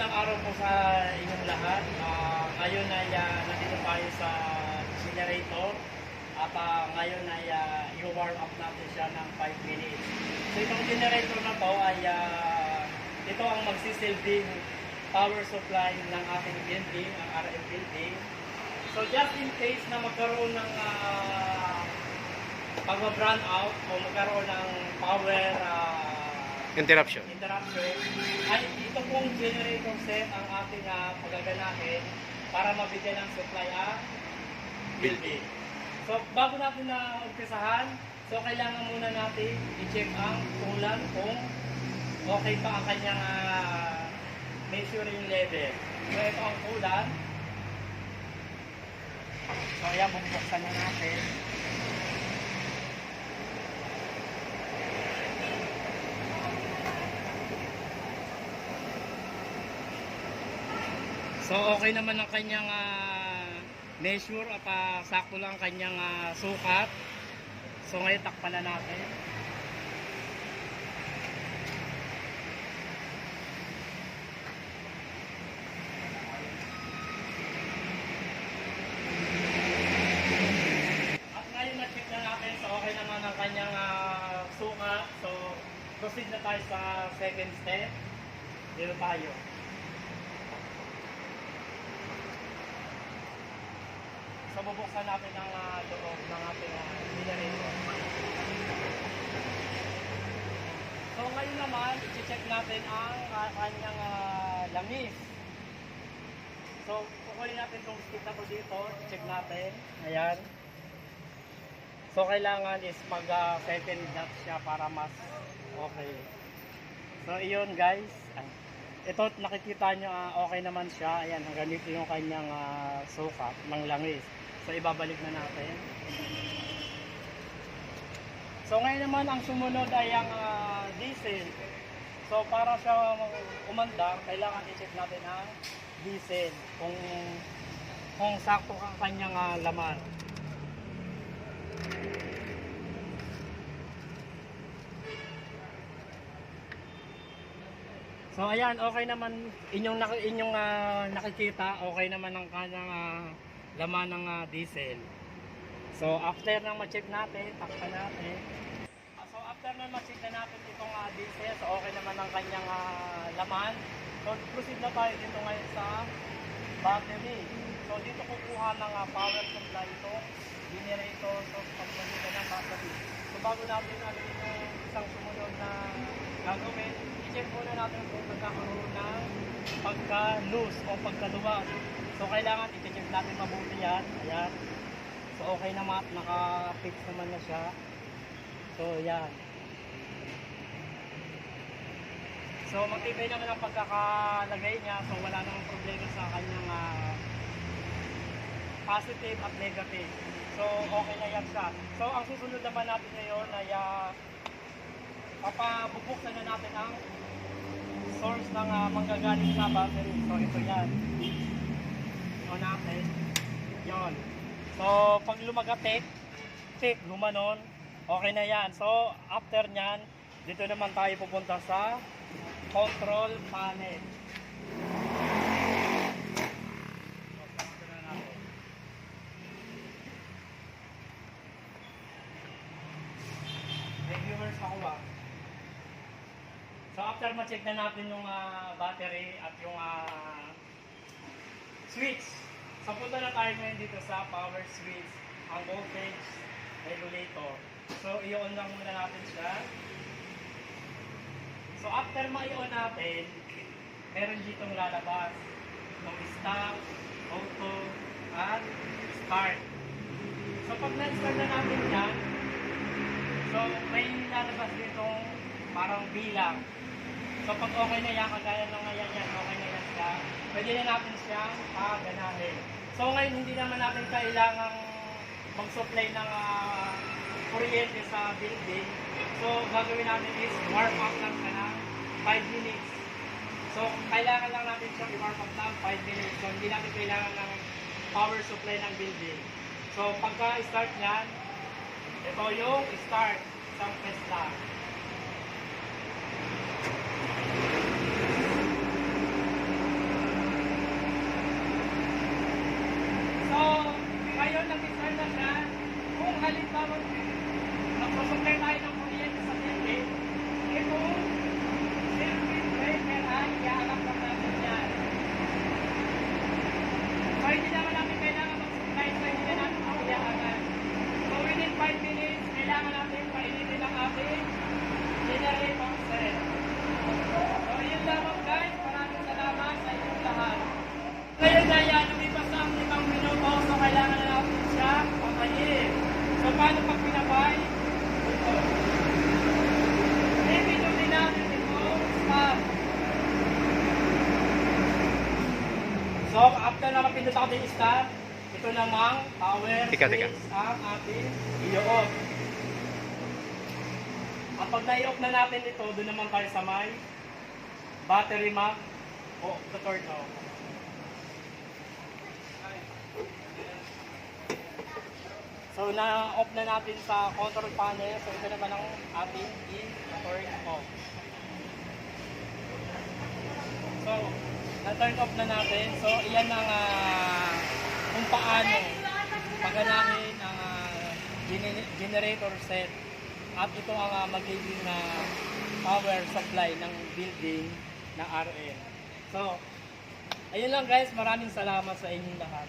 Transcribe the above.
Magandang araw po sa inyong lahat. Ngayon ay nandito tayo sa generator at ngayon ay i-warm up natin siya ng 5 minutes. So itong generator na to ay ito ang magsisilbing power supply ng ating building, ang RM building. So just in case na magkaroon ng pag-run out o magkaroon ng power Interruption. Ay ito pong generator set ang ating pagaganahin para mabigyan ng supply ang building. So bago natin na umpisahan, so kailangan muna natin i-check ang ulan kung okay pa ang kanyang measuring level. So ito ang ulan. So ayan, bubuksan na natin. So okay naman ang kanyang measure at sakto lang ang kanyang sukat. So ngayon takpan na natin. At ngayon na-check na natin, so okay naman ang kanyang sukat. So proceed na tayo sa second step. Dito tayo. So bubuksan natin ang loob ng ating generator. So ngayon naman, i-check natin ang kanyang langis. So kukunin natin itong stick na po dito, i-check natin. Ayan. So kailangan is mag second dot siya para mas okay. So iyon guys. Ito nakikita nyo okay naman siya. Ayan, hanggang dito yung kanyang sukat ng langis. So ibabalik na natin. So ngayon naman ang sumunod ay ang diesel. So para siya umandar, kailangan i-check natin ang diesel kung sakto ang kanyang laman. So ayan, okay naman inyong nakikita, okay naman ang kanyang laman ng diesel. So after nang ma-check natin, takpan natin. So after nang ma-check na natin itong diesel, so okay naman ang kanyang laman. So proceed na tayo dito ngayon sa battery. So dito kukuha ng power supply ito, generator, so pagpalitan ng battery. So bago natin yung isang sumunod na gagawin, i-check muna natin kung nagkakaroon ng pagka-loose o pagkaluwag. So kailangan i-check natin mabuti yan. Ayan. So okay naman, naka-fix naman na siya. So yan. So magtibay naman ang pagkakalagay niya. So wala namang problema sa kanyang positive at negative. So okay na yan siya. So ang susunod naman natin ngayon ay papabubuksan na natin ang source ng manggagaling sa battery. So ito yan. Ito natin. Yon. So pag lumagatik, gumanon, okay na yan. So after nyan, dito naman tayo pupunta sa control panel. May viewers ako ba? So after ma-check na natin yung battery at yung switch, so punta na tayo ngayon dito sa power switch, ang voltage regulator. So i-on lang muna natin siya. So after ma-i-on natin, meron ditong lalabas ng stop, auto, at start. So pag na-start na natin yan, so may lalabas ditong parang bilang. So pag okay na yan, kagaya ng ngayon yan, okay na yan siya, pwede na natin siyang ganahin. So ngayon hindi naman natin kailangang mag-supply ng kuryente sa building. So gagawin natin is warm up lang siya ng 5 minutes. So kailangan lang natin siyang i-warm up ng 5 minutes. So hindi natin kailangan ng power supply ng building. So pagka-start niyan, ito yung start, isang press lang. So, So, after na mapindot natin yung start, ito namang power Tika. switch ang ating i-off. Kapag na-i-off na natin ito, doon naman tayo sa may battery map o to turn off. So, na-off na natin sa control panel. So, ito naman ang ating i-turn off. So, na-turn off na natin. So, iyan ang kung paano paganahin ang generator set. At ito ang magiging power supply ng building na RL. So, ayun lang guys. Maraming salamat sa inyong lahat.